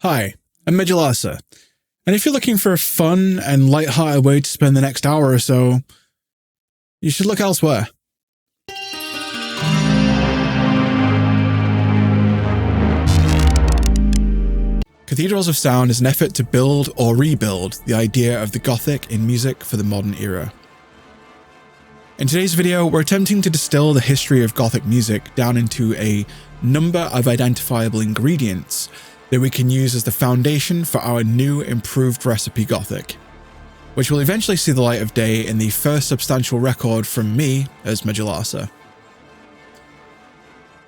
Hi, I'm Medulasa, and if you're looking for a fun and light-hearted way to spend the next hour or so, you should look elsewhere. Cathedrals of Sound is an effort to build or rebuild the idea of the Gothic in music for the modern era. In today's video, we're attempting to distill the history of Gothic music down into a number of identifiable ingredients that we can use as the foundation for our new improved recipe Gothic, which will eventually see the light of day in the first substantial record from me as Medulasa.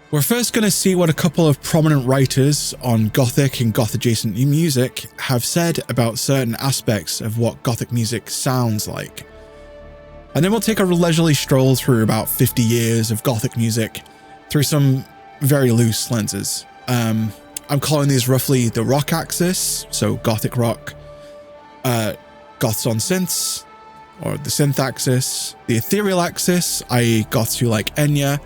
We're first going to see what a couple of prominent writers on Gothic and Goth-adjacent music have said about certain aspects of what Gothic music sounds like. And then we'll take a leisurely stroll through about 50 years of Gothic music through some very loose lenses. I'm calling these roughly the rock axis, so Gothic rock, goths on synths, or the synth axis, the ethereal axis, i.e. goths who like Enya,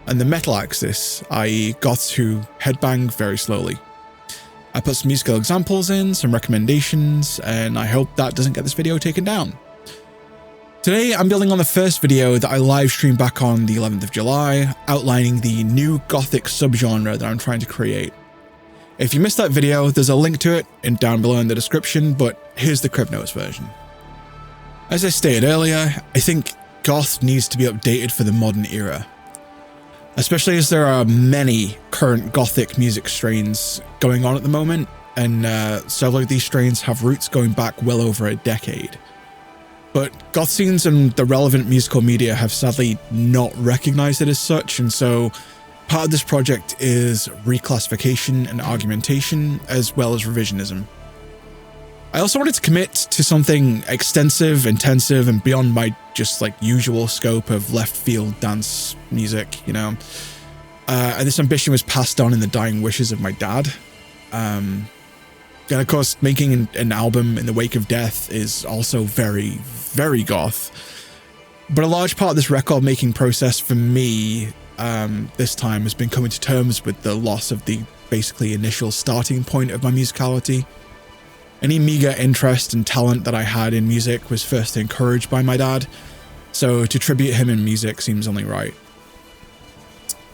and the metal axis, i.e. goths who headbang very slowly. I put some musical examples in, some recommendations, and I hope that doesn't get this video taken down. Today, I'm building on the first video that I live streamed back on the 11th of July, outlining the new Gothic subgenre that I'm trying to create. If you missed that video, there's a link to it down below in the description, but here's the Crib Notes version. As I stated earlier, I think goth needs to be updated for the modern era, especially as there are many current Gothic music strains going on at the moment, and several of these strains have roots going back well over a decade. But goth scenes and the relevant musical media have sadly not recognized it as such, and so part of this project is reclassification and argumentation, as well as revisionism. I also wanted to commit to something extensive, intensive, and beyond my just usual scope of left field dance music, and this ambition was passed on in the dying wishes of my dad. And of course, making an album in the wake of death is also very, very goth. But a large part of this record making process for me this time has been coming to terms with the loss of the basically initial starting point of my musicality. Any meager interest and talent that I had in music was first encouraged by my dad, so to tribute him in music seems only right.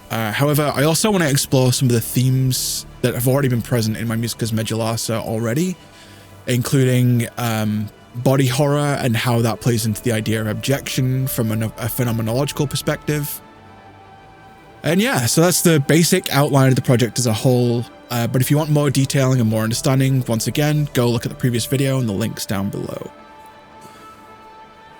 However, I also want to explore some of the themes that have already been present in my music as Medulasa already, including body horror and how that plays into the idea of abjection from a phenomenological perspective. And yeah, so that's the basic outline of the project as a whole, but if you want more detailing and more understanding, once again, go look at the previous video and the links down below.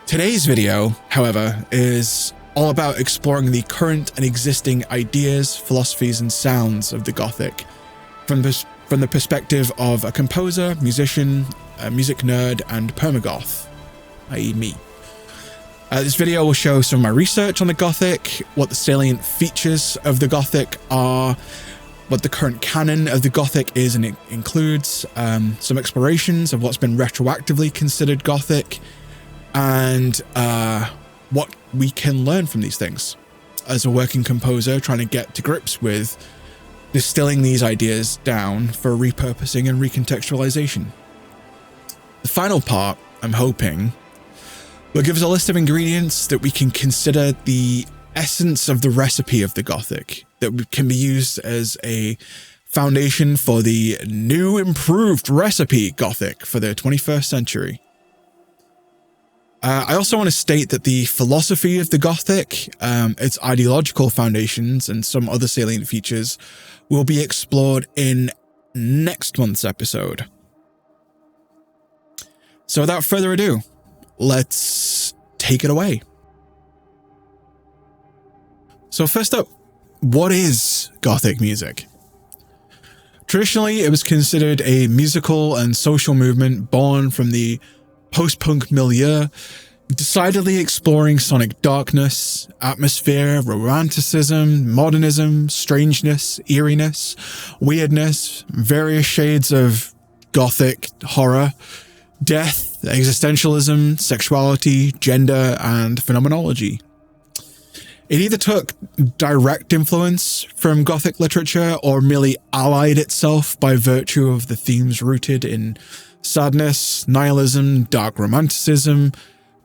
Today's video, however, is all about exploring the current and existing ideas, philosophies, and sounds of the Gothic from the perspective of a composer, musician, a music nerd, and permagoth, i.e. me. This video will show some of my research on the Gothic, what the salient features of the Gothic are, what the current canon of the Gothic is and it includes, some explorations of what's been retroactively considered Gothic, and what we can learn from these things as a working composer trying to get to grips with distilling these ideas down for repurposing and recontextualization. The final part, I'm hoping, will give us a list of ingredients that we can consider the essence of the recipe of the Gothic that can be used as a foundation for the new improved recipe Gothic for the 21st century. I also want to state that the philosophy of the Gothic, its ideological foundations, and some other salient features will be explored in next month's episode. So without further ado, let's take it away. So first up, what is Gothic music? Traditionally, it was considered a musical and social movement born from the post-punk milieu, decidedly exploring sonic darkness, atmosphere, romanticism, modernism, strangeness, eeriness, weirdness, various shades of Gothic horror, death, existentialism, sexuality, gender, and phenomenology. It either took direct influence from Gothic literature or merely allied itself by virtue of the themes rooted in sadness, nihilism, dark romanticism,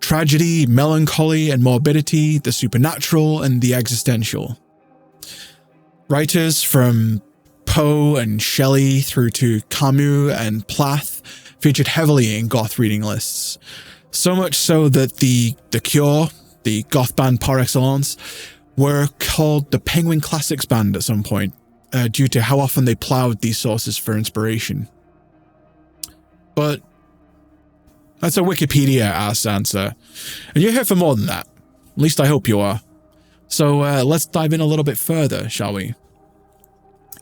tragedy, melancholy and morbidity, the supernatural and the existential. Writers from Poe and Shelley through to Camus and Plath featured heavily in goth reading lists. So much so that the Cure, the goth band par excellence, were called the Penguin Classics Band at some point, due to how often they ploughed these sources for inspiration. But that's a Wikipedia-ass answer, and you're here for more than that. At least I hope you are. So let's dive in a little bit further, shall we?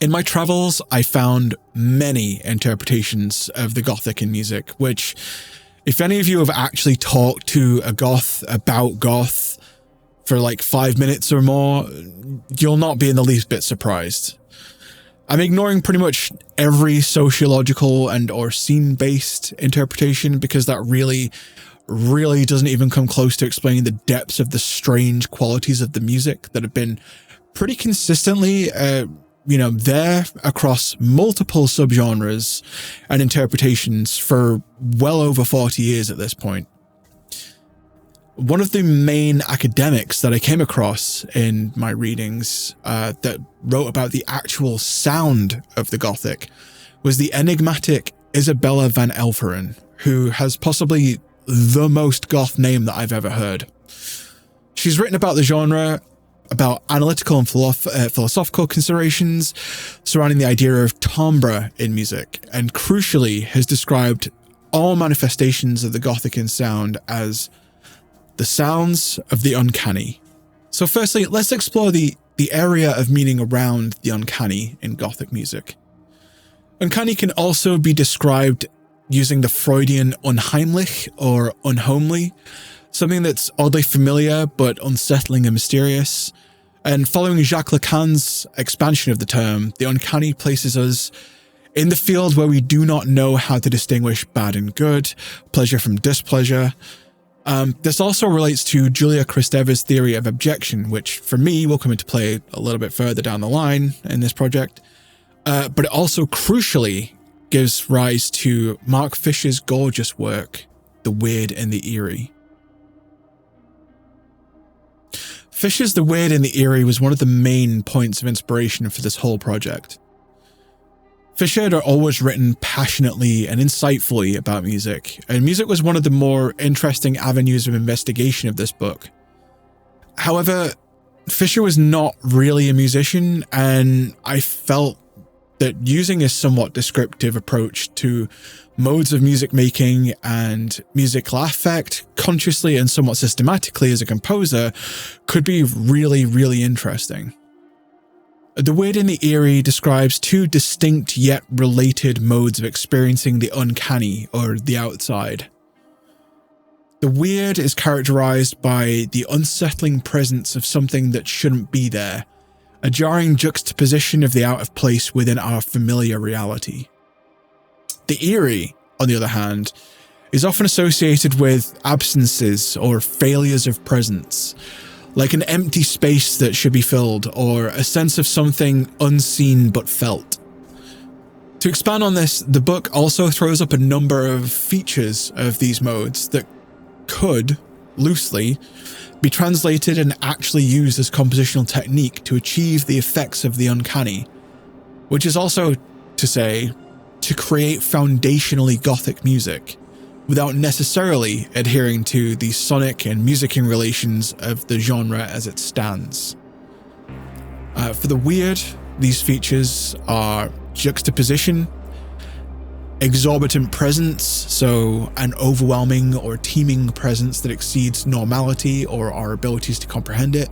In my travels, I found many interpretations of the Gothic in music, which, if any of you have actually talked to a goth about goth for like 5 minutes or more, you'll not be in the least bit surprised. I'm ignoring pretty much every sociological and or scene-based interpretation because that really doesn't even come close to explaining the depths of the strange qualities of the music that have been pretty consistently there across multiple subgenres and interpretations for well over 40 years at this point. One of the main academics that I came across in my readings that wrote about the actual sound of the Gothic was the enigmatic Isabella van Elferen, who has possibly the most goth name that I've ever heard. She's written about the genre, about analytical and philosophical considerations surrounding the idea of timbre in music, and crucially has described all manifestations of the Gothic in sound as the sounds of the uncanny. So firstly, let's explore the area of meaning around the uncanny in Gothic music. Uncanny can also be described using the Freudian unheimlich or unhomely, something that's oddly familiar but unsettling and mysterious. And following Jacques Lacan's expansion of the term, the uncanny places us in the field where we do not know how to distinguish bad and good, pleasure from displeasure. This also relates to Julia Kristeva's theory of objection, which for me will come into play a little bit further down the line in this project. But it also crucially gives rise to Mark Fisher's gorgeous work, The Weird and the Eerie. Fisher's The Weird and the Eerie was one of the main points of inspiration for this whole project. Fisher had always written passionately and insightfully about music, and music was one of the more interesting avenues of investigation of this book. However, Fisher was not really a musician, and I felt that using a somewhat descriptive approach to modes of music making and musical affect consciously and somewhat systematically as a composer could be really, really interesting. The Weird and the Eerie describes two distinct yet related modes of experiencing the uncanny or the outside. The weird is characterized by the unsettling presence of something that shouldn't be there, a jarring juxtaposition of the out of place within our familiar reality. The eerie, on the other hand, is often associated with absences or failures of presence, like an empty space that should be filled, or a sense of something unseen but felt. To expand on this, the book also throws up a number of features of these modes that could, loosely, be translated and actually used as compositional technique to achieve the effects of the uncanny, which is also to say, to create foundationally Gothic music, without necessarily adhering to the sonic and musicking relations of the genre as it stands. For the weird, these features are juxtaposition, exorbitant presence, so an overwhelming or teeming presence that exceeds normality or our abilities to comprehend it,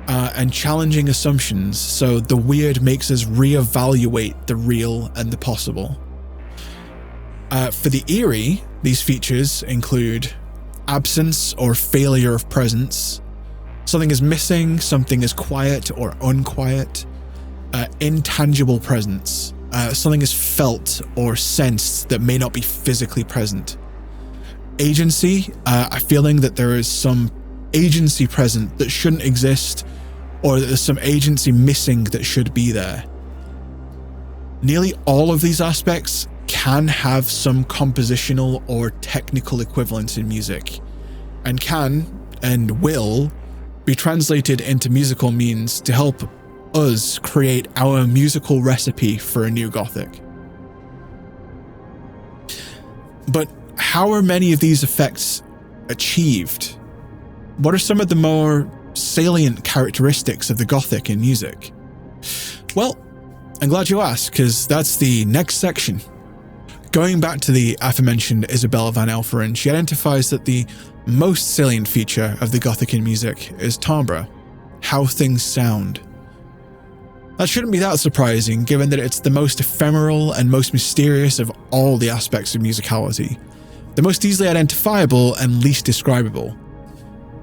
and challenging assumptions, so the weird makes us reevaluate the real and the possible. For the eerie, these features include absence or failure of presence, something is missing, something is quiet or unquiet, intangible presence, something is felt or sensed that may not be physically present. Agency, a feeling that there is some agency present that shouldn't exist, or that there's some agency missing that should be there. Nearly all of these aspects can have some compositional or technical equivalence in music, and can, and will, be translated into musical means to help us create our musical recipe for a new Gothic. But how are many of these effects achieved? What are some of the more salient characteristics of the Gothic in music? Well, I'm glad you asked, because that's the next section. Going back to the aforementioned Isabella van Elferen, she identifies that the most salient feature of the Gothic in music is timbre, how things sound. That shouldn't be that surprising, given that it's the most ephemeral and most mysterious of all the aspects of musicality, the most easily identifiable and least describable,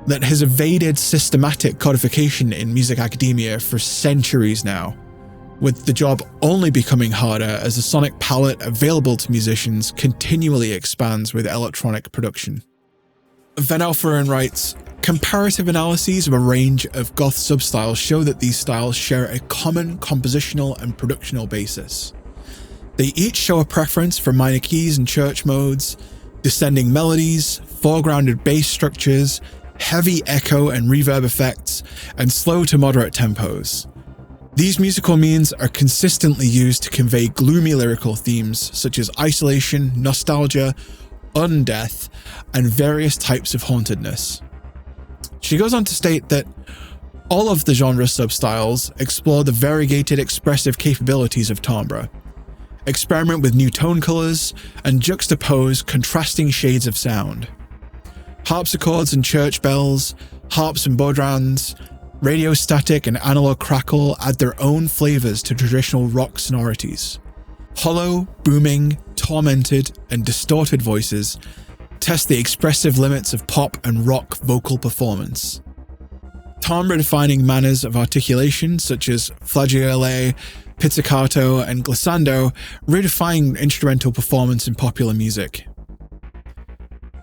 that has evaded systematic codification in music academia for centuries now, with the job only becoming harder as the sonic palette available to musicians continually expands with electronic production. Van Elferen writes, comparative analyses of a range of goth substyles show that these styles share a common compositional and productional basis. They each show a preference for minor keys and church modes, descending melodies, foregrounded bass structures, heavy echo and reverb effects, and slow to moderate tempos. These musical means are consistently used to convey gloomy lyrical themes such as isolation, nostalgia, undeath, and various types of hauntedness. She goes on to state that all of the genre substyles explore the variegated expressive capabilities of timbre, experiment with new tone colours, and juxtapose contrasting shades of sound. Harpsichords and church bells, harps and bodhrans, radio static and analog crackle add their own flavours to traditional rock sonorities. Hollow, booming, tormented, and distorted voices test the expressive limits of pop and rock vocal performance. Timbre-defining manners of articulation such as flageolet, pizzicato, and glissando redefine instrumental performance in popular music.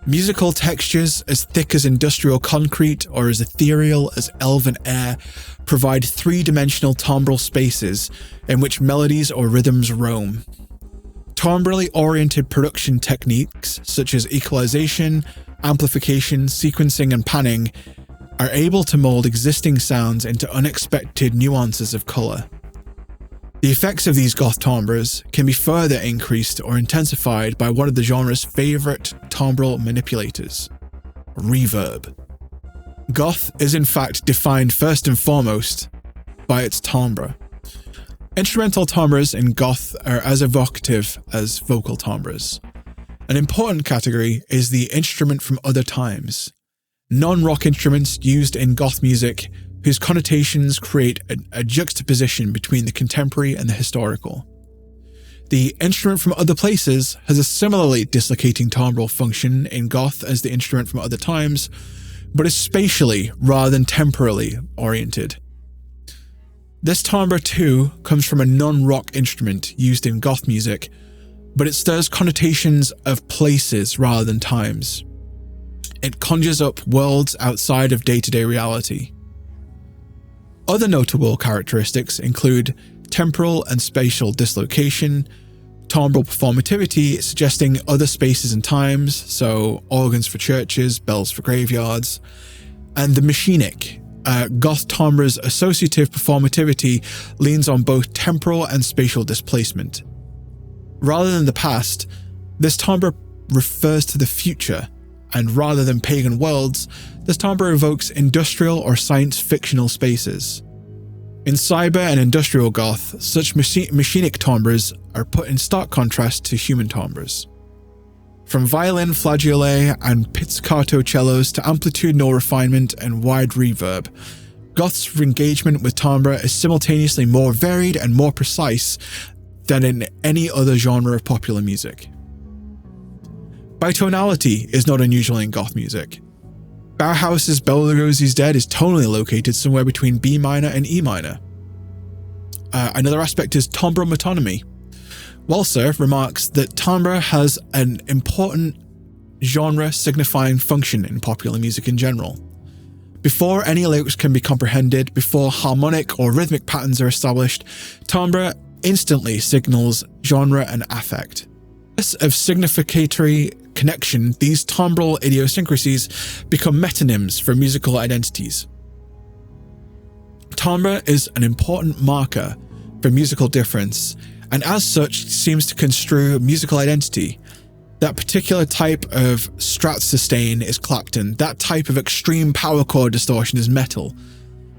Musical textures as thick as industrial concrete or as ethereal as elven air provide three-dimensional timbral spaces in which melodies or rhythms roam. Timbrally oriented production techniques such as equalization, amplification, sequencing, and panning are able to mold existing sounds into unexpected nuances of colour. The effects of these goth timbres can be further increased or intensified by one of the genre's favourite timbral manipulators, reverb. Goth is in fact defined first and foremost by its timbre. Instrumental timbres in goth are as evocative as vocal timbres. An important category is the instrument from other times, non-rock instruments used in goth music whose connotations create a juxtaposition between the contemporary and the historical. The instrument from other places has a similarly dislocating timbral function in goth as the instrument from other times, but is spatially rather than temporally oriented. This timbre too comes from a non-rock instrument used in goth music, but it stirs connotations of places rather than times. It conjures up worlds outside of day-to-day reality. Other notable characteristics include temporal and spatial dislocation, timbral performativity suggesting other spaces and times, so organs for churches, bells for graveyards, and the machinic. Goth timbre's associative performativity leans on both temporal and spatial displacement. Rather than the past, this timbre refers to the future, and rather than pagan worlds, this timbre evokes industrial or science-fictional spaces. In cyber and industrial goth, such machinic timbres are put in stark contrast to human timbres. From violin, flageolet, and pizzicato cellos to amplitudinal refinement and wide reverb, goth's engagement with timbre is simultaneously more varied and more precise than in any other genre of popular music. Bitonality is not unusual in goth music. Bauhaus's Bela Lugosi's Dead is tonally located somewhere between B minor and E minor. Another aspect is timbral metonymy. Walser remarks that timbre has an important genre signifying function in popular music in general. Before any lyrics can be comprehended, before harmonic or rhythmic patterns are established, timbre instantly signals genre and affect. Of significatory connection, these timbral idiosyncrasies become metonyms for musical identities. Timbre is an important marker for musical difference, and as such seems to construe musical identity. That particular type of strat sustain is Clapton, that type of extreme power chord distortion is metal.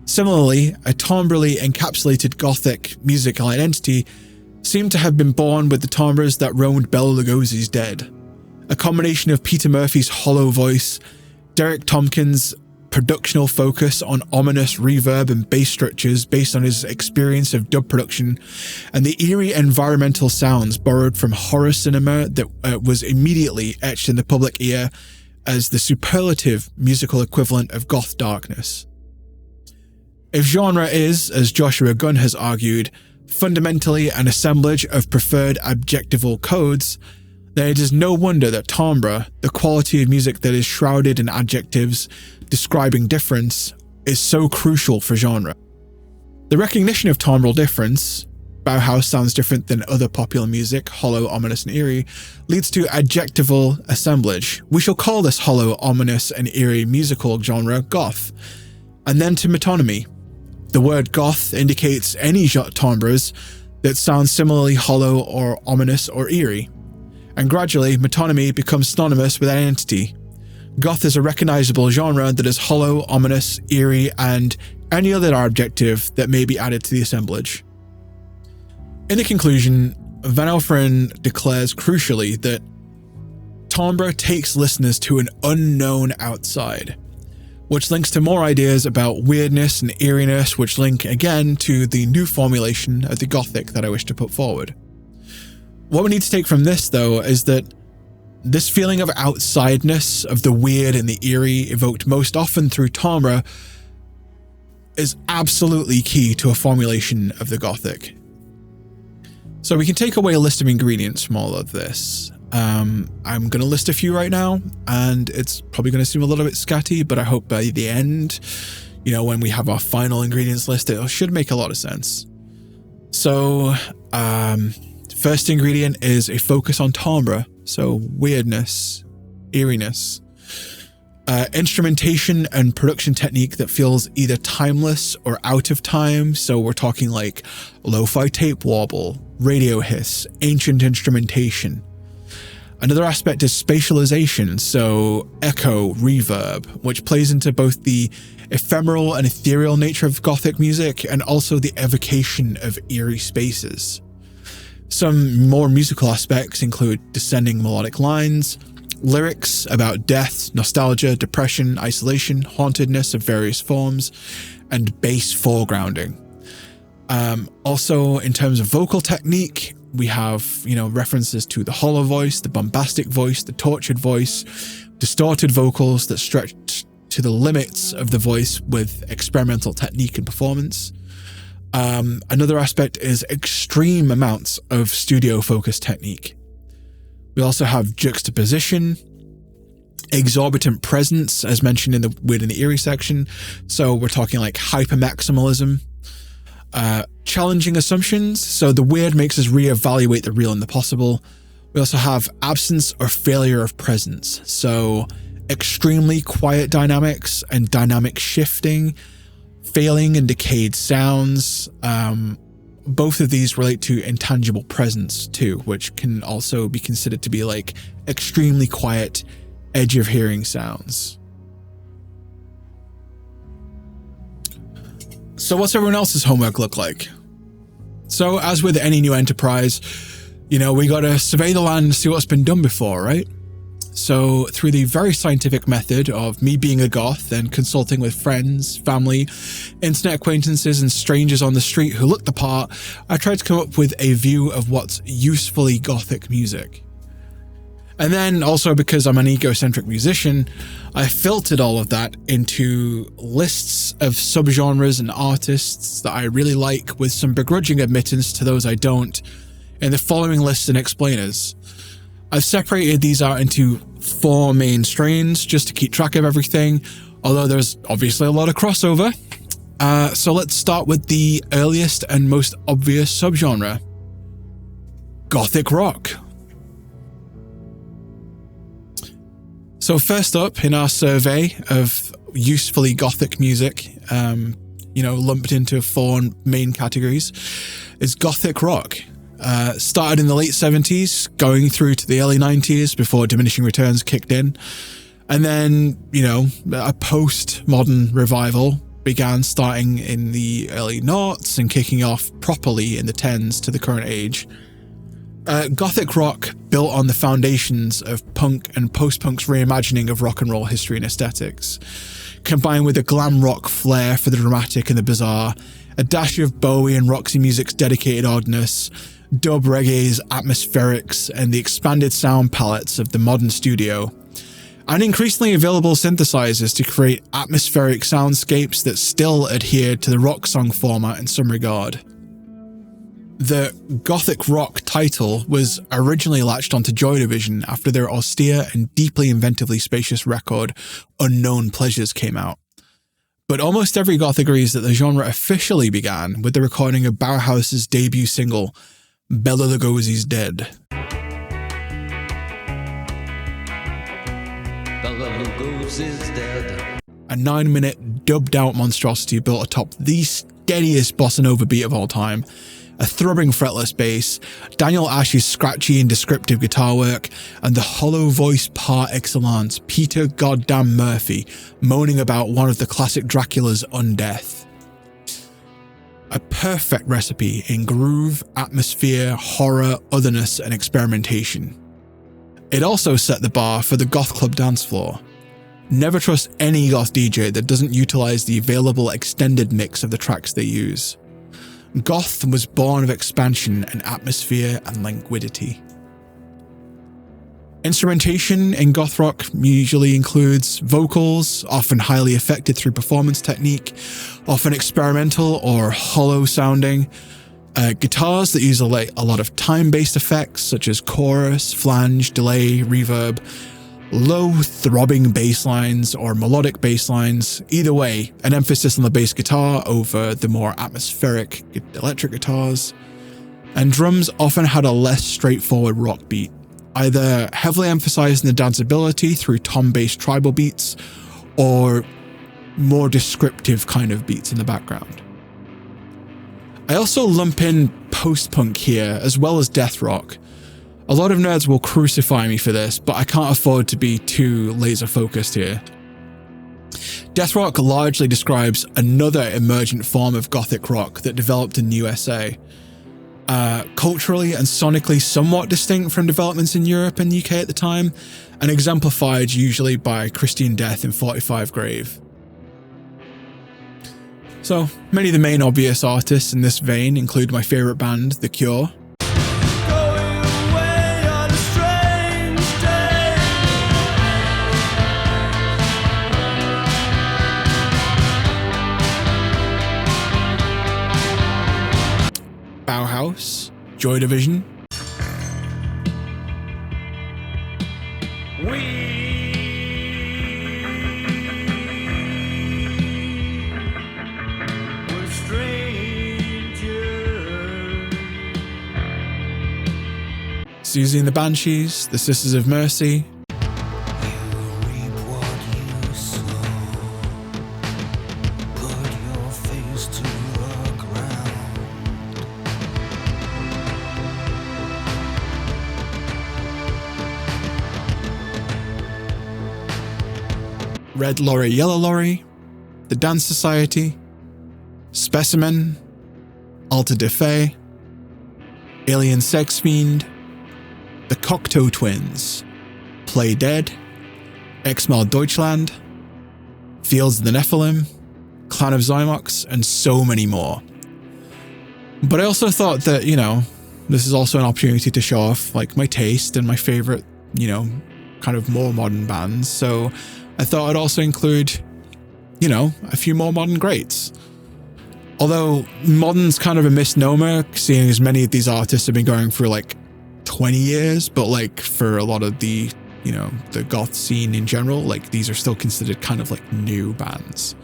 Similarly, a timbrally encapsulated Gothic musical identity seemed to have been born with the timbres that roamed Bela Lugosi's Dead. A combination of Peter Murphy's hollow voice, Derek Tompkins' productional focus on ominous reverb and bass structures based on his experience of dub production, and the eerie environmental sounds borrowed from horror cinema that was immediately etched in the public ear as the superlative musical equivalent of goth darkness. If genre is, as Joshua Gunn has argued, fundamentally an assemblage of preferred adjectival codes, then it is no wonder that timbre, the quality of music that is shrouded in adjectives describing difference, is so crucial for genre. The recognition of timbral difference, Bauhaus sounds different than other popular music, hollow, ominous, and eerie, leads to adjectival assemblage. We shall call this hollow, ominous, and eerie musical genre goth, and then to metonymy. The word goth indicates any timbres that sound similarly hollow or ominous or eerie, and gradually metonymy becomes synonymous with identity. Goth is a recognizable genre that is hollow, ominous, eerie, and any other adjective that may be added to the assemblage. In the conclusion, Van Alphen declares crucially that timbre takes listeners to an unknown outside, which links to more ideas about weirdness and eeriness, which link again to the new formulation of the Gothic that I wish to put forward. What we need to take from this, though, is that this feeling of outsideness, of the weird and the eerie, evoked most often through timbre, is absolutely key to a formulation of the Gothic. So we can take away a list of ingredients from all of this. I'm going to list a few right now, and it's probably going to seem a little bit scatty, but I hope by the end, when we have our final ingredients list, it should make a lot of sense. So, first ingredient is a focus on timbre, so weirdness, eeriness. Instrumentation and production technique that feels either timeless or out of time, so we're talking like lo-fi tape warble, radio hiss, ancient instrumentation. Another aspect is spatialization, so echo, reverb, which plays into both the ephemeral and ethereal nature of Gothic music and also the evocation of eerie spaces. Some more musical aspects include descending melodic lines, lyrics about death, nostalgia, depression, isolation, hauntedness of various forms, and bass foregrounding. Also, in terms of vocal technique, we have, references to the hollow voice, the bombastic voice, the tortured voice, distorted vocals that stretch to the limits of the voice with experimental technique and performance. Another aspect is extreme amounts of studio-focused technique. We also have juxtaposition, exorbitant presence, as mentioned in the Weird and the Eerie section. So we're talking like hypermaximalism. Challenging assumptions, so the weird makes us reevaluate the real and the possible. We also have absence or failure of presence, so extremely quiet dynamics and dynamic shifting, failing and decayed sounds. Both of these relate to intangible presence too, which can also be considered to be like extremely quiet, edge of hearing sounds. So what's everyone else's homework look like? So as with any new enterprise, we got to survey the land and see what's been done before, right? So through the very scientific method of me being a goth and consulting with friends, family, internet acquaintances, and strangers on the street who look the part, I tried to come up with a view of what's usefully Gothic music. And then also because I'm an egocentric musician, I filtered all of that into lists of subgenres and artists that I really like, with some begrudging admittance to those I don't, in the following lists and explainers. I've separated these out into 4 main strains just to keep track of everything. although there's obviously a lot of crossover. So let's start with the earliest and most obvious subgenre, Gothic rock. So first up in our survey of usefully Gothic music, lumped into 4 main categories, is Gothic rock. Started in the late 70s, going through to the early 90s before diminishing returns kicked in. And then, a post-modern revival began starting in the early noughts and kicking off properly in the 10s to the current age. Gothic rock built on the foundations of punk and post-punk's reimagining of rock and roll history and aesthetics, combined with a glam rock flair for the dramatic and the bizarre, a dash of Bowie and Roxy music's dedicated oddness, dub reggae's atmospherics, and the expanded sound palettes of the modern studio, and increasingly available synthesizers to create atmospheric soundscapes that still adhere to the rock song format in some regard. The Gothic rock title was originally latched onto Joy Division after their austere and deeply inventively spacious record, Unknown Pleasures, came out. But almost every goth agrees that the genre officially began with the recording of Bauhaus's debut single, Bela Lugosi's Dead. Bela Lugosi's Dead. A 9-minute dubbed-out monstrosity built atop the steadiest bossa nova beat of all time, a throbbing fretless bass, Daniel Ash's scratchy and descriptive guitar work, and the hollow voice par excellence, Peter Goddamn Murphy, moaning about one of the classic Dracula's undeath. A perfect recipe in groove, atmosphere, horror, otherness, and experimentation. It also set the bar for the goth club dance floor. Never trust any goth DJ that doesn't utilize the available extended mix of the tracks they use. Goth was born of expansion and atmosphere and languidity. Instrumentation in goth rock usually includes vocals, often highly affected through performance technique, often experimental or hollow sounding, guitars that use a lot of time-based effects such as chorus, flange, delay, reverb, low throbbing bass lines or melodic bass lines. Either way, an emphasis on the bass guitar over the more atmospheric electric guitars. And drums often had a less straightforward rock beat, either heavily emphasizing the danceability through tom-based tribal beats or more descriptive kind of beats in the background. I also lump in post-punk here as well as death rock. A lot of nerds will crucify me for this, but I can't afford to be too laser-focused here. Death rock largely describes another emergent form of gothic rock that developed in the USA. Culturally and sonically somewhat distinct from developments in Europe and UK at the time, and exemplified usually by Christian Death and 45 Grave. So, many of the main obvious artists in this vein include my favourite band, The Cure, Bauhaus, Joy Division, Susie and the Banshees, The Sisters of Mercy, Red Lorry, Yellow Lorry, The Dance Society, Specimen, Alta de Fe, Alien Sex Fiend, The Cocteau Twins, Play Dead, Exmal Deutschland, Fields of the Nephilim, Clan of Zymox, and so many more. But I also thought that, this is also an opportunity to show off my taste and my favorite, kind of more modern bands. So I thought I'd also include, a few more modern greats. Although modern's kind of a misnomer, seeing as many of these artists have been going for 20 years, but for a lot of the you know, the goth scene in general. Like, these are still considered kind of like new bands.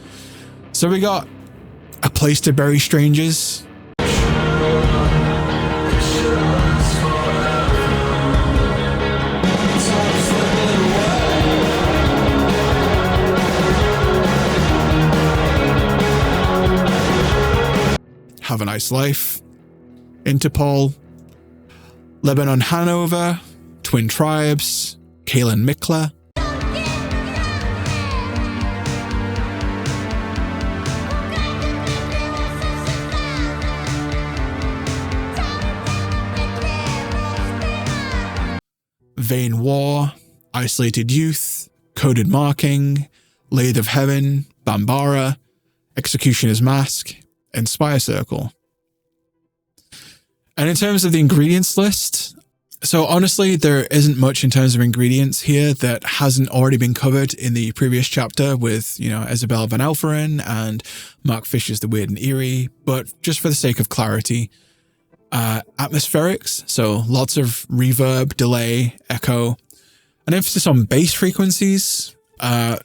So we got A Place to Bury Strangers. Have a Nice Life, Interpol, Lebanon Hanover, Twin Tribes, Kalen Mikla, Vain War, Isolated Youth, Coded Marking, Lathe of Heaven, Bambara, Executioner's Mask, Inspire Circle. And in terms of the ingredients list, so honestly, there isn't much in terms of ingredients here that hasn't already been covered in the previous chapter with, you know, Isabel Van Alperen and Mark Fisher's The Weird and Eerie. But just for the sake of clarity, atmospherics, so lots of reverb, delay, echo, an emphasis on bass frequencies,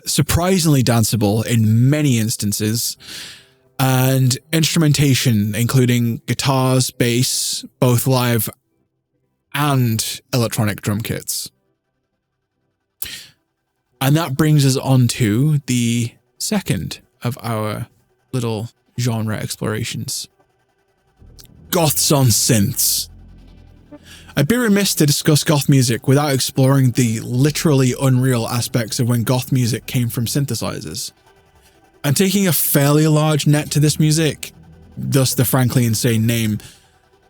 surprisingly danceable in many instances, and instrumentation, including guitars, bass, both live and electronic drum kits. And that brings us on to the second of our little genre explorations. Goths on synths. I'd be remiss to discuss goth music without exploring the literally unreal aspects of when goth music came from synthesizers. And taking a fairly large net to this music, thus the frankly insane name,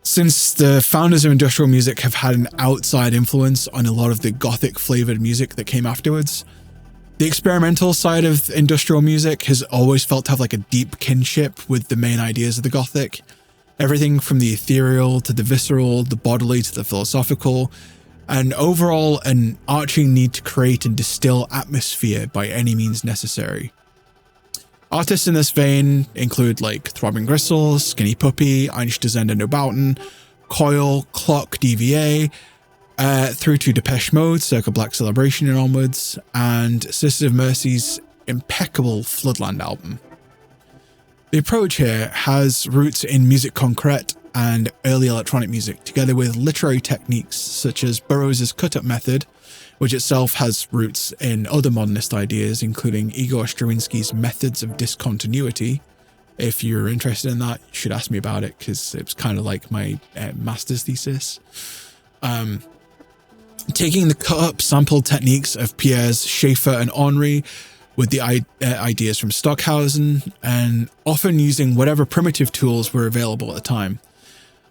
since the founders of industrial music have had an outside influence on a lot of the gothic flavored music that came afterwards, the experimental side of industrial music has always felt to have like a deep kinship with the main ideas of the gothic. Everything from the ethereal to the visceral, the bodily to the philosophical, and overall an arching need to create and distill atmosphere by any means necessary. Artists in this vein include like Throbbing Gristle, Skinny Puppy, Einstürzende Neubauten, Coil, Clock, DVA, through to Depeche Mode, circa Black Celebration and onwards, and Sisters of Mercy's impeccable Floodland album. The approach here has roots in musique concrète and early electronic music, together with literary techniques such as Burroughs' cut-up method, which itself has roots in other modernist ideas, including Igor Stravinsky's methods of discontinuity. If you're interested in that, you should ask me about it, because it was kind of like my master's thesis. Taking the cut-up sample techniques of Piers, Schaeffer, and Henry with the ideas from Stockhausen, and often using whatever primitive tools were available at the time.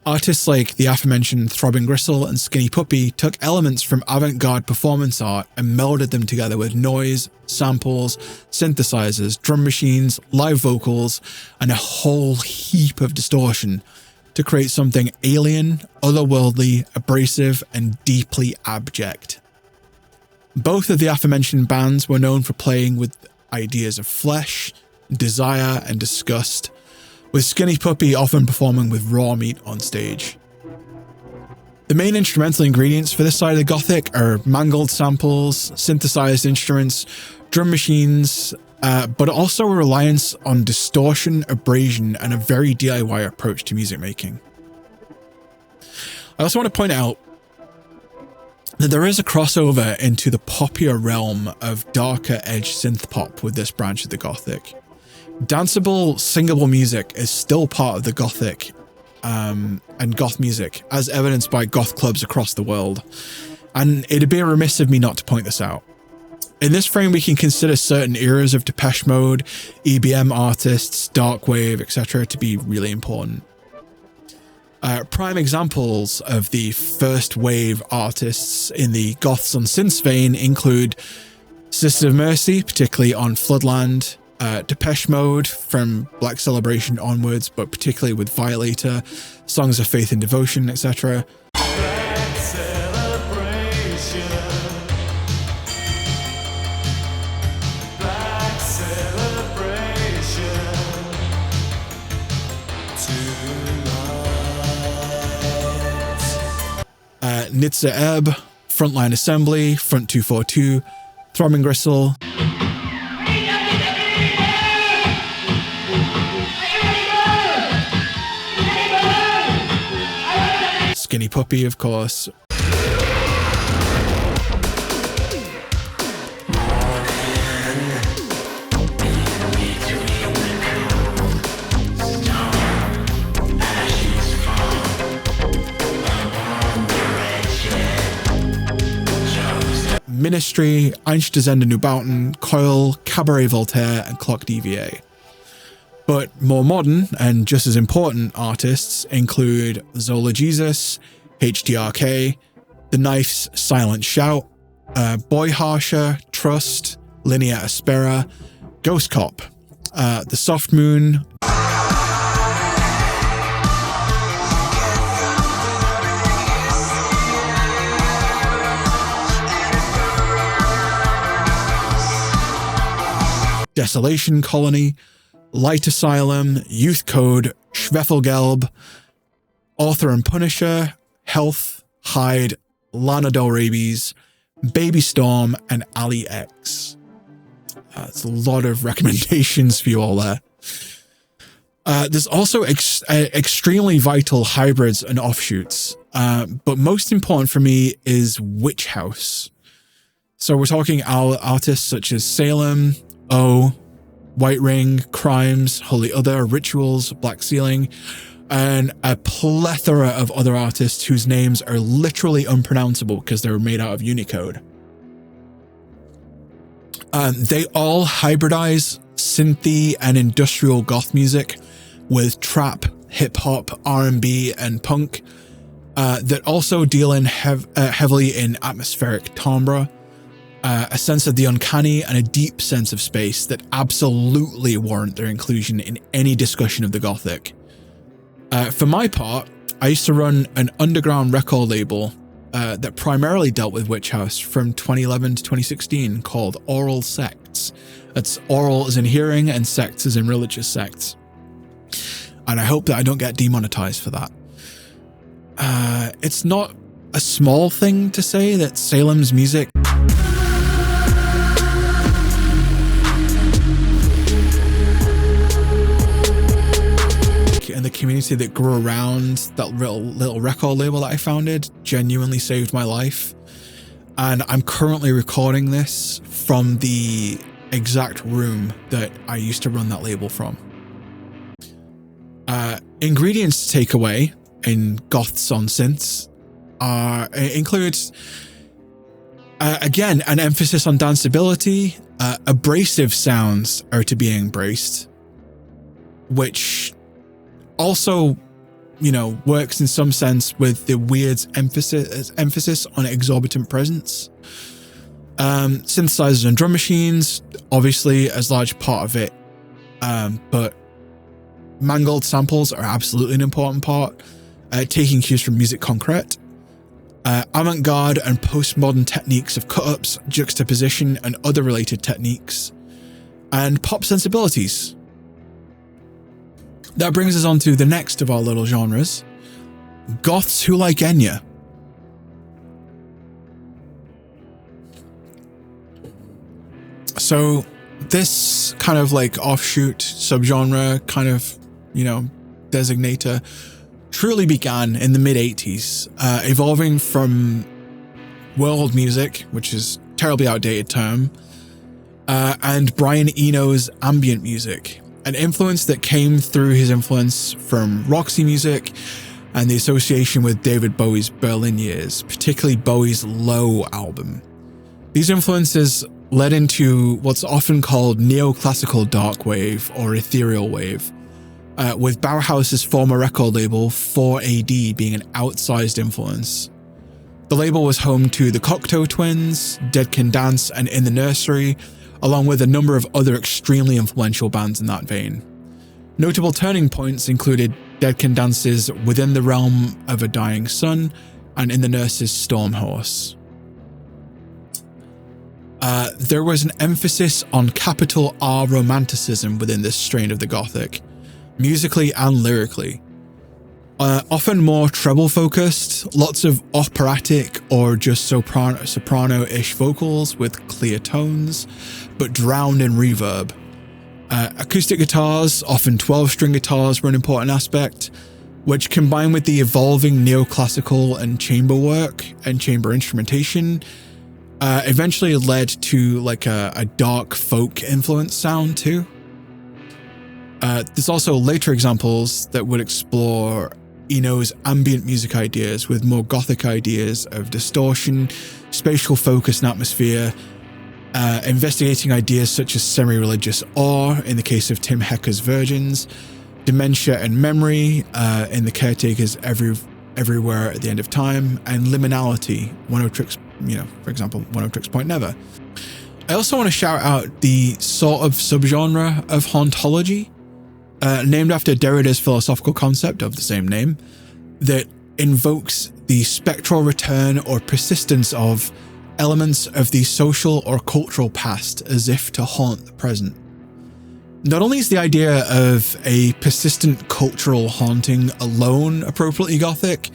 Artists like the aforementioned Throbbing Gristle and Skinny Puppy took elements from avant-garde performance art and melded them together with noise, samples, synthesizers, drum machines, live vocals, and a whole heap of distortion to create something alien, otherworldly, abrasive, and deeply abject. Both of the aforementioned bands were known for playing with ideas of flesh, desire, and disgust, with Skinny Puppy often performing with raw meat on stage. The main instrumental ingredients for this side of the Gothic are mangled samples, synthesized instruments, drum machines, but also a reliance on distortion, abrasion, and a very DIY approach to music making. I also want to point out that there is a crossover into the poppier realm of darker edge synth pop with this branch of the Gothic. Danceable, singable music is still part of the Gothic and goth music, as evidenced by goth clubs across the world, and it'd be remiss of me not to point this out. In this frame, we can consider certain eras of Depeche Mode, EBM artists, darkwave, etc. to be really important. Prime examples of the first wave artists in the Goths on Synths vein include Sisters of Mercy, particularly on Floodland, Depeche Mode from Black Celebration onwards, but particularly with Violator, Songs of Faith and Devotion, etc. Nitze Ebb, Frontline Assembly, Front 242, Throbbing Gristle, Skinny Puppy, of course. Ministry, Einstürzende Neubauten, Coil, Cabaret Voltaire, and Clock DVA. But more modern and just as important artists include Zola Jesus, HDRK, The Knife's Silent Shout, Boy Harsher, Trust, Linea Aspera, Ghost Cop, The Soft Moon, Desolation Colony, Light Asylum, Youth Code, Schwefelgelb, Author and Punisher, Health, Hyde, Lana Del Rabies, Baby Storm, and Ali X. That's a lot of recommendations for you all there. There's also extremely vital hybrids and offshoots, but most important for me is Witch House. So we're talking artists such as Salem, O, White Ring, Crimes, Holy Other, Rituals, Black Ceiling, and a plethora of other artists whose names are literally unpronounceable because they were made out of Unicode. They all hybridize synthy and industrial goth music with trap, hip-hop, R&B, and punk that also deal in heavily in atmospheric timbre, a sense of the uncanny, and a deep sense of space that absolutely warrant their inclusion in any discussion of the Gothic. For my part, I used to run an underground record label that primarily dealt with Witch House from 2011 to 2016 called Oral Sects. That's oral as in hearing and sects as in religious sects. And I hope that I don't get demonetized for that. It's not a small thing to say that Salem's music and the community that grew around that little record label that I founded genuinely saved my life. And I'm currently recording this from the exact room that I used to run that label from. Ingredients to take away in goths on synths includes again an emphasis on danceability. Abrasive sounds are to be embraced, which also, you know, works in some sense with the weird emphasis on exorbitant presence. Synthesizers and drum machines, obviously, as large part of it, but mangled samples are absolutely an important part. Taking cues from musique concrète, avant-garde and postmodern techniques of cut-ups, juxtaposition, and other related techniques, and pop sensibilities. That brings us on to the next of our little genres, goths who like Enya. So this kind of like offshoot subgenre kind of, you know, designator truly began in the mid-80s, evolving from world music, which is a terribly outdated term, and Brian Eno's ambient music. An influence that came through his influence from Roxy music and the association with David Bowie's Berlin years, particularly Bowie's Low album. These influences led into what's often called neoclassical dark wave or ethereal wave, with Bauhaus's former record label 4AD being an outsized influence. The label was home to the Cocteau Twins, Dead Can Dance, and In the Nursery, along with a number of other extremely influential bands in that vein. Notable turning points included Dead Can Dance's Within the Realm of a Dying Sun and In the Nurse's Storm Horse. There was an emphasis on capital R romanticism within this strain of the Gothic, musically and lyrically. Often more treble focused, lots of operatic or just soprano-ish vocals with clear tones, but drowned in reverb. Acoustic guitars, often 12-string guitars, were an important aspect, which combined with the evolving neoclassical and chamber work and chamber instrumentation, eventually led to like a dark folk influence sound too. There's also later examples that would explore Eno's ambient music ideas with more gothic ideas of distortion, spatial focus and atmosphere, investigating ideas such as semi-religious awe in the case of Tim Hecker's Virgins, dementia and memory in the Caretakers Everywhere at the End of Time, and liminality, One of Trick's, for example, One of Trick's Point Never. I also want to shout out the sort of subgenre of hauntology, named after Derrida's philosophical concept of the same name, that invokes the spectral return or persistence of elements of the social or cultural past as if to haunt the present. Not only is the idea of a persistent cultural haunting alone appropriately Gothic,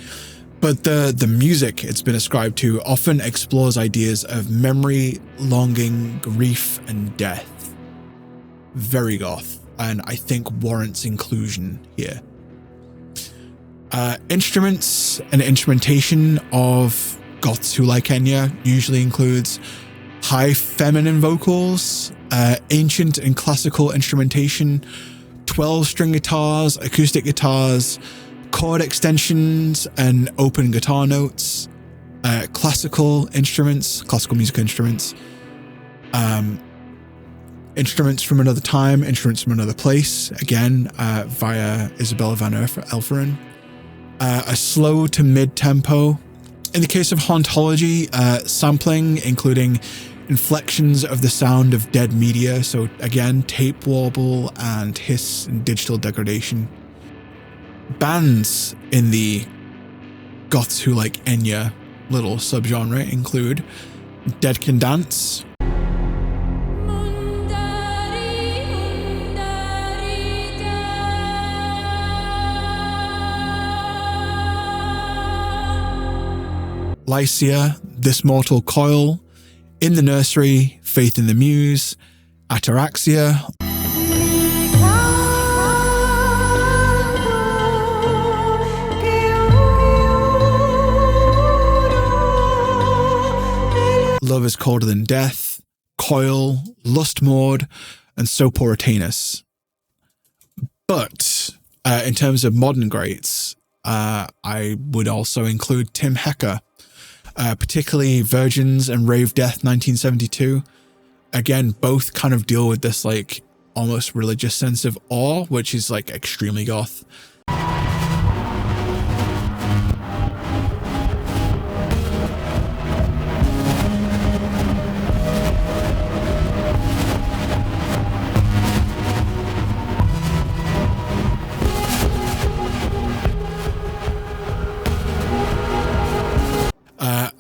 but the music it's been ascribed to often explores ideas of memory, longing, grief, and death. Very goth, and I think warrants inclusion here. Instruments and instrumentation of goths who like Enya usually includes high feminine vocals, ancient and classical instrumentation, 12-string guitars, acoustic guitars, chord extensions and open guitar notes, classical musical instruments, instruments from another time, instruments from another place, again, via Isabella van Elferen, a slow to mid-tempo. In the case of hauntology, sampling, including inflections of the sound of dead media, so again, tape warble and hiss and digital degradation. Bands in the goths who like Enya little subgenre include Dead Can Dance, Lycia, This Mortal Coil, In the Nursery, Faith in the Muse, Ataraxia, Love is Colder Than Death, Coil, Lust Maud, and So Puritanus. But in terms of modern greats, I would also include Tim Hecker, particularly Virgins and Rave Death 1972. Again, both kind of deal with this like almost religious sense of awe, which is like extremely goth.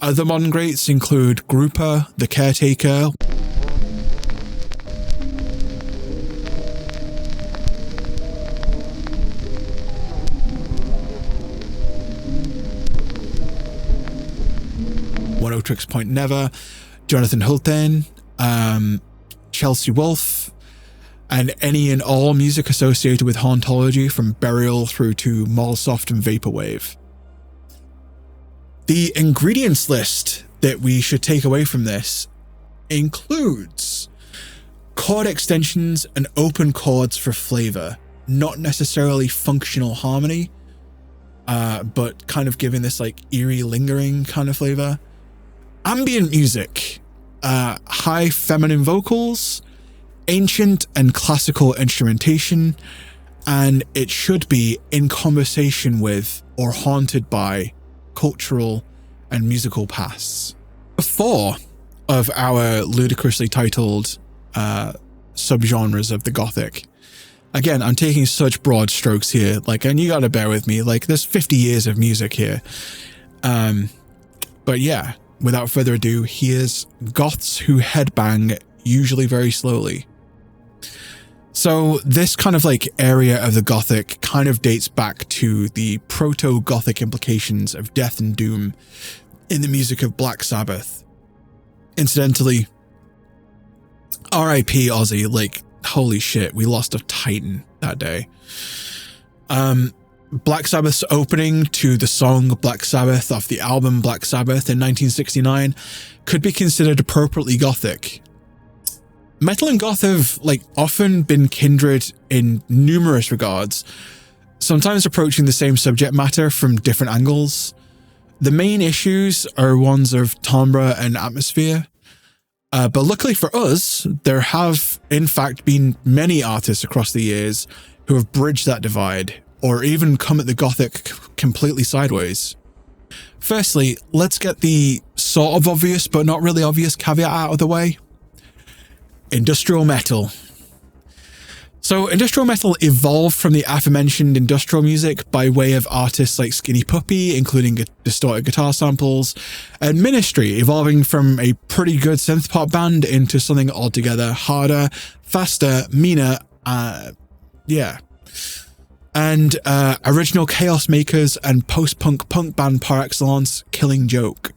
Other modern greats include Grouper, The Caretaker, One of Trick's Point Never, Jonathan Hultane, Chelsea Wolfe, and any and all music associated with hauntology from Burial through to Molsoft and Vaporwave. The ingredients list that we should take away from this includes chord extensions and open chords for flavor, not necessarily functional harmony, but kind of giving this like eerie lingering kind of flavor. Ambient music, high feminine vocals, ancient and classical instrumentation, and it should be in conversation with or haunted by cultural and musical pasts. 4 of our ludicrously titled subgenres of the Gothic. Again, I'm taking such broad strokes here, like, and you gotta bear with me, like, there's 50 years of music here. But yeah, without further ado, here's goths who headbang, usually very slowly. So this kind of like area of the Gothic kind of dates back to the proto-Gothic implications of death and doom in the music of Black Sabbath. Incidentally, R.I.P. Ozzy, like, holy shit, we lost a titan that day. Black Sabbath's opening to the song Black Sabbath off the album Black Sabbath in 1969 could be considered appropriately Gothic. Metal and goth have like often been kindred in numerous regards, sometimes approaching the same subject matter from different angles. The main issues are ones of timbre and atmosphere, but luckily for us, there have in fact been many artists across the years who have bridged that divide, or even come at the Gothic completely sideways. Firstly, let's get the sort of obvious but not really obvious caveat out of the way. Industrial metal. So industrial metal evolved from the aforementioned industrial music by way of artists like Skinny Puppy, including distorted guitar samples, and Ministry, evolving from a pretty good synth pop band into something altogether harder, faster, meaner, and original chaos makers and post-punk punk band par excellence, Killing Joke.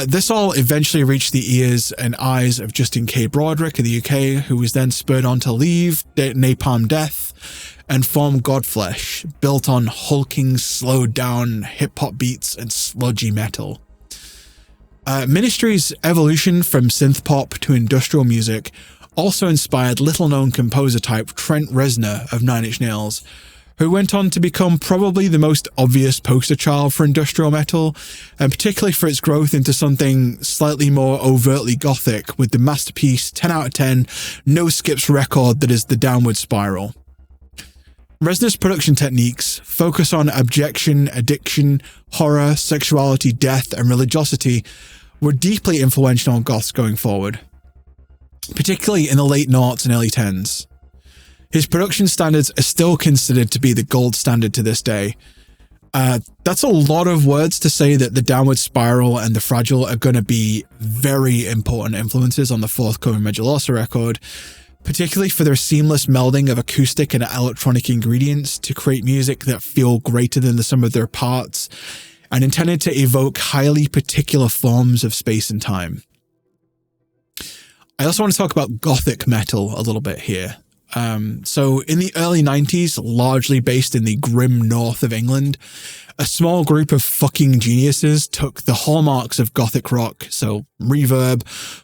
This all eventually reached the ears and eyes of Justin K. Broderick of the UK, who was then spurred on to leave Napalm Death and form Godflesh, built on hulking, slowed down hip-hop beats and sludgy metal. Ministry's evolution from synth pop to industrial music also inspired little-known composer type Trent Reznor of Nine Inch Nails, who went on to become probably the most obvious poster child for industrial metal, and particularly for its growth into something slightly more overtly gothic with the masterpiece 10 out of 10, no skips record that is The Downward Spiral. Reznor's production techniques focus on abjection, addiction, horror, sexuality, death, and religiosity were deeply influential on goths going forward, particularly in the late noughts and early tens. His production standards are still considered to be the gold standard to this day. That's a lot of words to say that The Downward Spiral and The Fragile are going to be very important influences on the forthcoming Medulasa record, particularly for their seamless melding of acoustic and electronic ingredients to create music that feel greater than the sum of their parts, and intended to evoke highly particular forms of space and time. I also want to talk about Gothic metal a little bit here. So in the early 90s, largely based in the grim north of England, a small group of fucking geniuses took the hallmarks of Gothic rock, so reverb,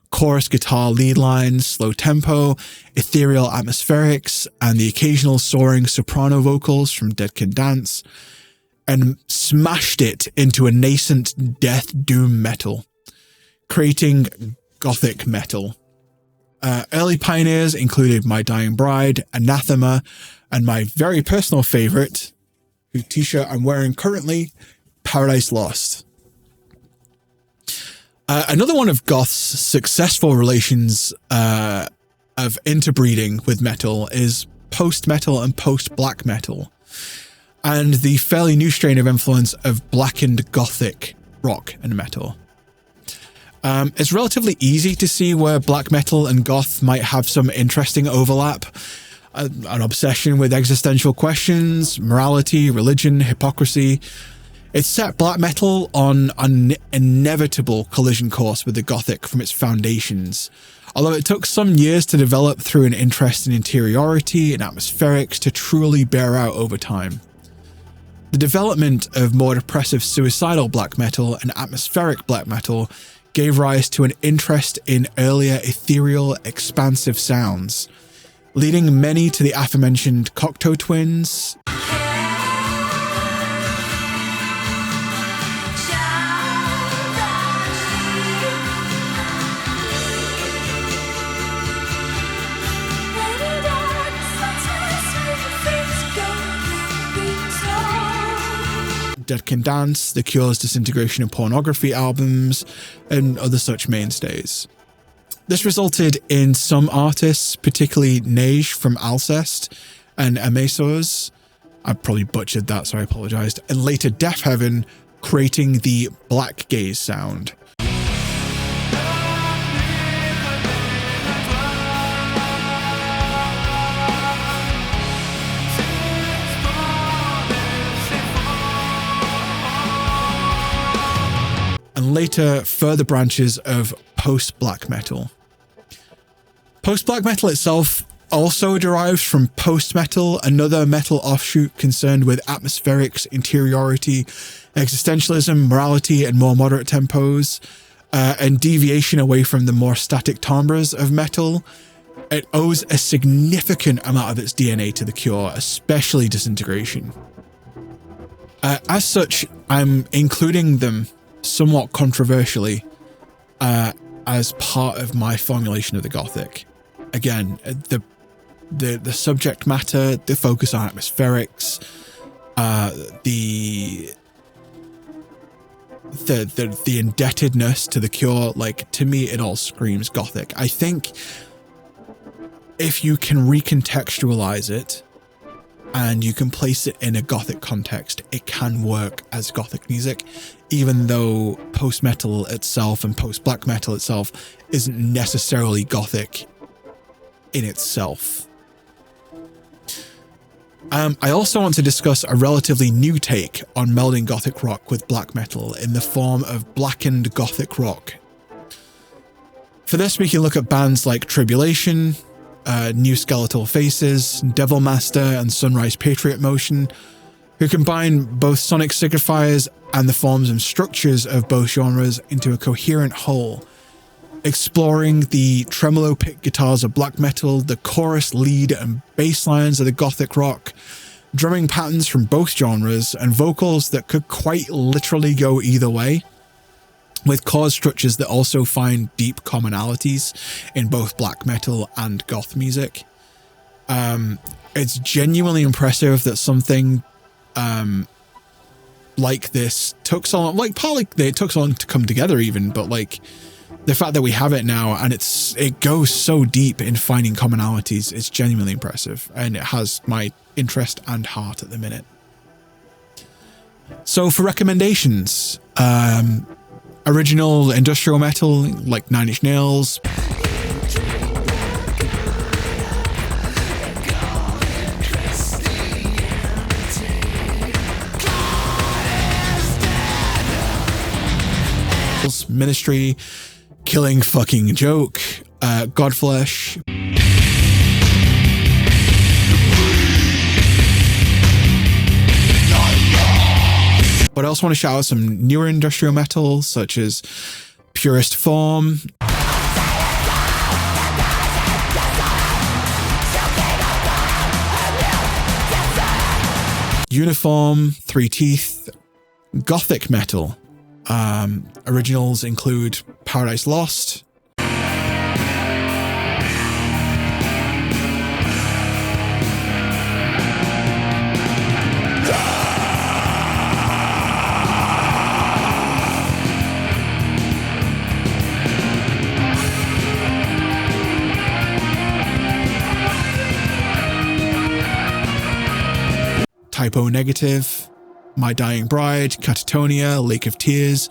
chorus guitar lead lines, slow tempo, ethereal atmospherics, and the occasional soaring soprano vocals from Dead Can Dance, and smashed it into a nascent death doom metal, creating Gothic metal. Early pioneers included My Dying Bride, Anathema, and my very personal favorite, whose t-shirt I'm wearing currently, Paradise Lost. Another one of goth's successful relations of interbreeding with metal is post-metal and post-black metal, and the fairly new strain of influence of blackened gothic rock and metal. It's relatively easy to see where black metal and goth might have some interesting overlap. An obsession with existential questions, morality, religion, hypocrisy. It set black metal on an inevitable collision course with the gothic from its foundations, although it took some years to develop through an interest in interiority and atmospherics to truly bear out over time. The development of more depressive suicidal black metal and atmospheric black metal gave rise to an interest in earlier ethereal, expansive sounds, leading many to the aforementioned Cocteau Twins, Dead Can Dance, The Cure's Disintegration and Pornography albums, and other such mainstays. This resulted in some artists, particularly Neige from Alcest and Amazors, I probably butchered that, so I apologized, and later Deaf Heaven, creating the black gaze sound. later further branches of post-black metal. Post-black metal itself also derives from post-metal, another metal offshoot concerned with atmospherics, interiority, existentialism, morality, and more moderate tempos, and deviation away from the more static timbres of metal. It owes a significant amount of its DNA to The Cure, especially Disintegration. As such, I'm including them somewhat controversially as part of my formulation of the Gothic. Again, the subject matter, the focus on atmospherics, the indebtedness to The Cure, like, to me, it all screams Gothic. I think if you can recontextualize it and you can place it in a Gothic context, it can work as Gothic music, even though post-metal itself and post-black metal itself isn't necessarily Gothic in itself. I also want to discuss a relatively new take on melding Gothic rock with black metal in the form of blackened Gothic rock. For this, we can look at bands like Tribulation, New Skeletal Faces, Devil Master, and Sunrise Patriot Motion, who combine both sonic signifiers and the forms and structures of both genres into a coherent whole, exploring the tremolo pick guitars of black metal, the chorus, lead, and bass lines of the Gothic rock, drumming patterns from both genres, and vocals that could quite literally go either way, with chord structures that also find deep commonalities in both black metal and goth music. It's genuinely impressive that something like this took so long, like partly it took so long to come together even, but like the fact that we have it now and it goes so deep in finding commonalities is genuinely impressive, and it has my interest and heart at the minute. So for recommendations, original industrial metal like Nine Inch Nails, Ministry, Killing Fucking Joke, Godflesh. But I also want to shout out some newer industrial metal, such as Purest Form, Uniform, Three Teeth, Gothic metal. Originals include Paradise Lost, Typo Negative, My Dying Bride, Catatonia, Lake of Tears,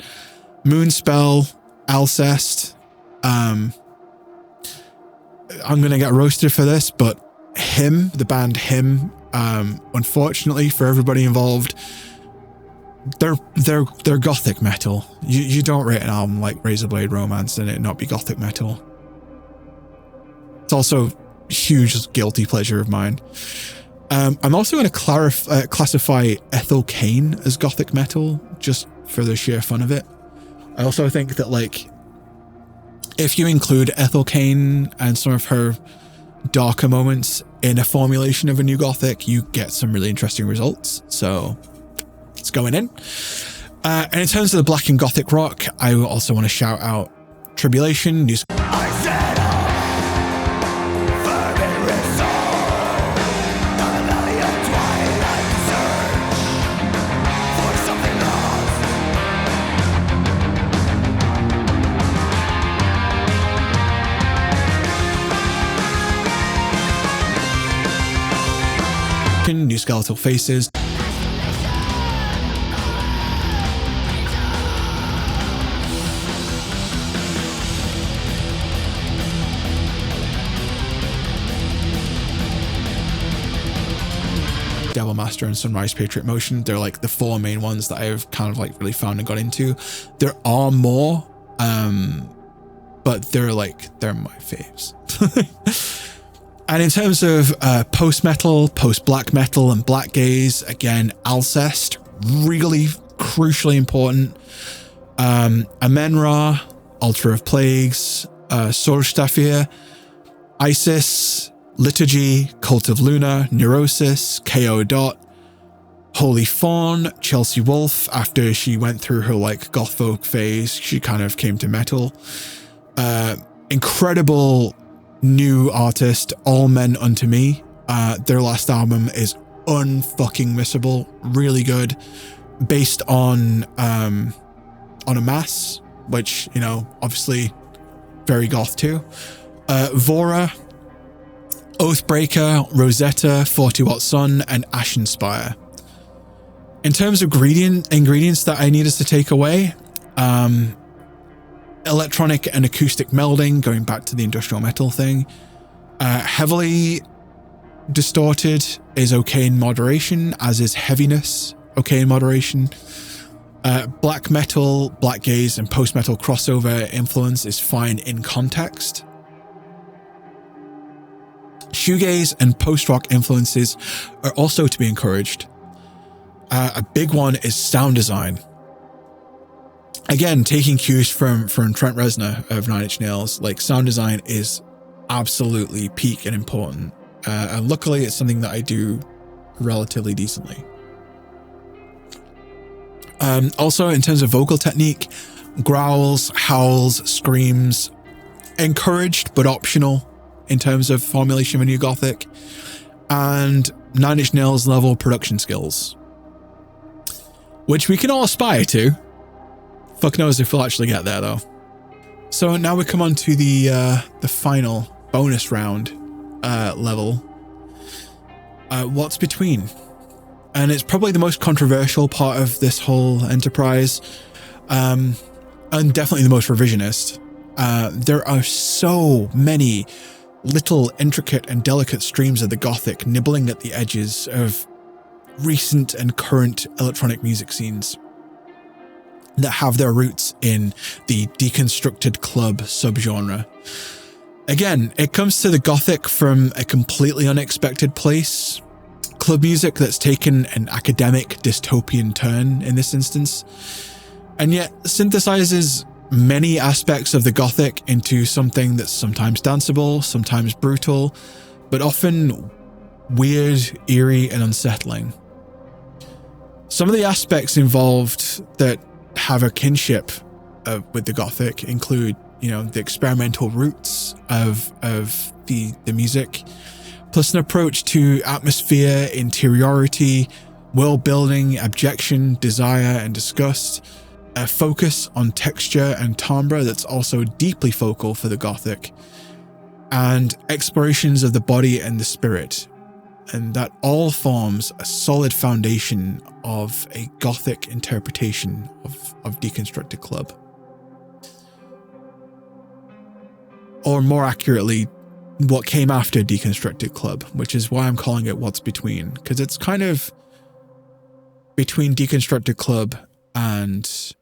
Moonspell, Alcest. I'm going to get roasted for this, but Him, the band Him, unfortunately for everybody involved, they're Gothic metal. You don't rate an album like Razorblade Romance and it not be Gothic metal. It's also a huge guilty pleasure of mine. I'm also going to classify Ethel Cain as Gothic metal, just for the sheer fun of it. I also think that, like, if you include Ethel Cain and some of her darker moments in a formulation of a new Gothic, you get some really interesting results. So it's going in. And in terms of the black and Gothic rock, I also want to shout out Tribulation, New Skeletal Faces, Devil Master and Sunrise Patriot Motion. They're like the 4 main ones that I've kind of like really found and got into. There are more, but they're my faves. And in terms of post-metal, post-black metal, and black gaze, again, Alcest, really crucially important. Amen-Ra, Altar of Plagues, Sorgstafir, Isis, Liturgy, Cult of Luna, Neurosis, KO Dot, Holy Fawn, Chelsea Wolfe. After she went through her like goth folk phase, she kind of came to metal. Incredible new artist, All Men Unto Me. Their last album is unfucking missable, really good, based on a mass, which, you know, obviously very goth too. Vora, Oathbreaker, Rosetta, 40 Watt Sun, and Ashenspire. In terms of ingredients that I need us to take away, electronic and acoustic melding, going back to the industrial metal thing. Heavily distorted is okay in moderation, as is heaviness okay in moderation. Black metal, black gaze, and post-metal crossover influence is fine in context. Shoegaze and post-rock influences are also to be encouraged. A big one is sound design. Again, taking cues from Trent Reznor of Nine Inch Nails, like sound design is absolutely peak and important. And luckily, it's something that I do relatively decently. Also, in terms of vocal technique, growls, howls, screams, encouraged but optional in terms of formulation of a new Gothic, and Nine Inch Nails level production skills, which we can all aspire to. Fuck knows if we'll actually get there though. So now we come on to the final bonus round level. What's between? And it's probably the most controversial part of this whole enterprise, and definitely the most revisionist. There are so many little intricate and delicate streams of the Gothic nibbling at the edges of recent and current electronic music scenes that have their roots in the deconstructed club subgenre. Again, it comes to the Gothic from a completely unexpected place. Club music that's taken an academic dystopian turn in this instance, and yet synthesizes many aspects of the Gothic into something that's sometimes danceable, sometimes brutal, but often weird, eerie, and unsettling. Some of the aspects involved that have a kinship with the Gothic include, you know, the experimental roots of the music, plus an approach to atmosphere, interiority, world building, abjection, desire, and disgust. A focus on texture and timbre that's also deeply focal for the Gothic, and explorations of the body and the spirit. And that all forms a solid foundation of a Gothic interpretation of deconstructed club. Or more accurately, what came after deconstructed club, which is why I'm calling it What's Between, because it's kind of between deconstructed club and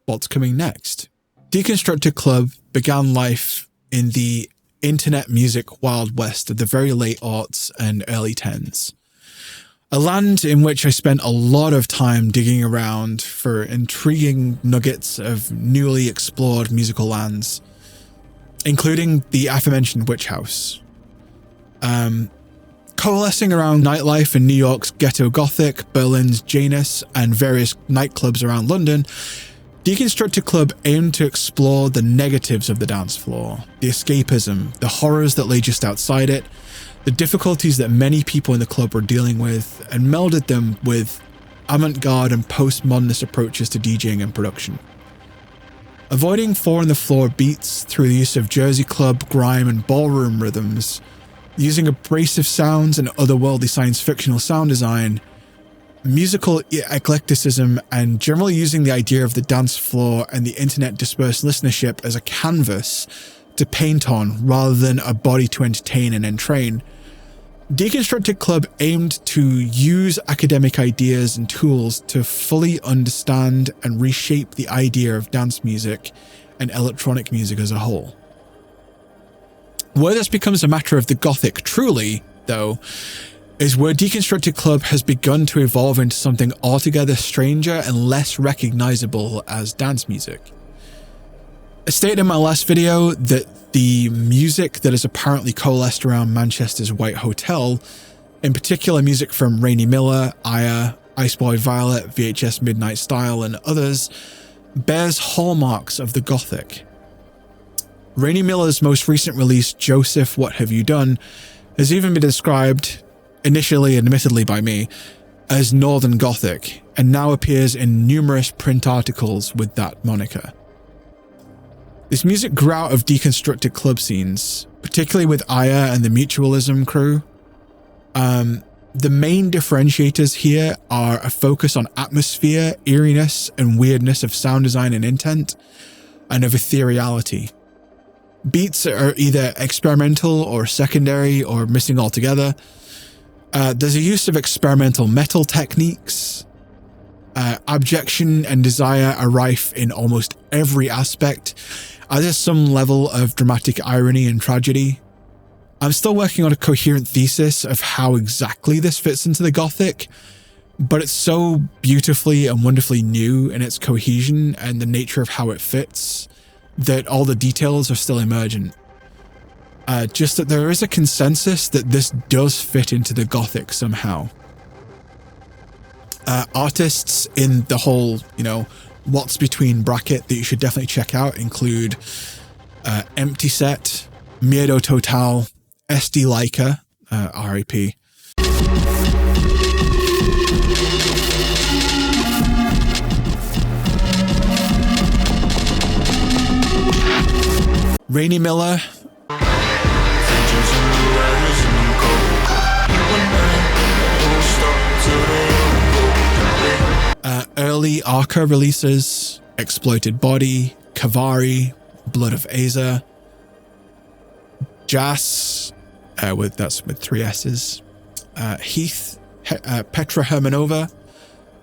what's coming next. Deconstructed club began life in the internet music wild west of the very late aughts and early tens. A land in which I spent a lot of time digging around for intriguing nuggets of newly explored musical lands, including the aforementioned Witch House. Coalescing around nightlife in New York's Ghetto Gothic, Berlin's Janus, and various nightclubs around London, Deconstructed Club aimed to explore the negatives of the dance floor, the escapism, the horrors that lay just outside it, the difficulties that many people in the club were dealing with, and melded them with avant-garde and postmodernist approaches to DJing and production. Avoiding four-on-the-floor beats through the use of Jersey club, grime, and ballroom rhythms, using abrasive sounds and otherworldly science-fictional sound design, musical eclecticism, and generally using the idea of the dance floor and the internet dispersed listenership as a canvas to paint on rather than a body to entertain and entrain. Deconstructed Club aimed to use academic ideas and tools to fully understand and reshape the idea of dance music and electronic music as a whole. Where this becomes a matter of the Gothic truly, though, is where Deconstructed Club has begun to evolve into something altogether stranger and less recognizable as dance music. I stated in my last video that the music that is apparently coalesced around Manchester's White Hotel, in particular music from Rainy Miller, Enya, Iceboy Violet, VHS Midnight Style, and others, bears hallmarks of the Gothic. Rainy Miller's most recent release, Joseph, What Have You Done, has even been described, initially admittedly by me, as Northern Gothic, and now appears in numerous print articles with that moniker. This music grew out of deconstructed club scenes, particularly with Enya and the Mutualism crew. The main differentiators here are a focus on atmosphere, eeriness, and weirdness of sound design and intent, and of ethereality. Beats are either experimental or secondary or missing altogether. There's a use of experimental metal techniques. Abjection and desire are rife in almost every aspect, as is some level of dramatic irony and tragedy. I'm still working on a coherent thesis of how exactly this fits into the Gothic, but it's so beautifully and wonderfully new in its cohesion and the nature of how it fits that all the details are still emergent. Just that there is a consensus that this does fit into the Gothic somehow. Artists in the whole, what's between bracket that you should definitely check out include Empty Set, Miedo Total, SD Leica, RIP. Rainy Miller, early Arca releases, Exploited Body, Kavari, Blood of Aza, Jas, with 3 S's, Heath, Petra Hermanova,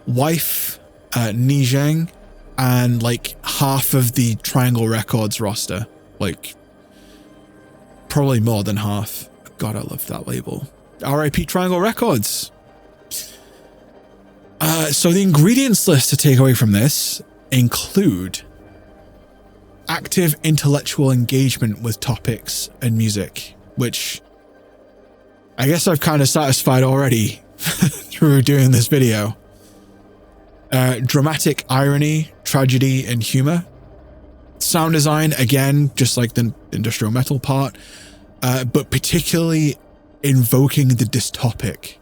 Wife, Nijeng, and half of the Triangle Records roster. Probably more than half. God, I love that label. RIP Triangle Records. So the ingredients list to take away from this include active intellectual engagement with topics and music, which I guess I've kind of satisfied already through doing this video. Dramatic irony, tragedy, and humor. Sound design, again, just like the industrial metal part, but particularly invoking the dystopic.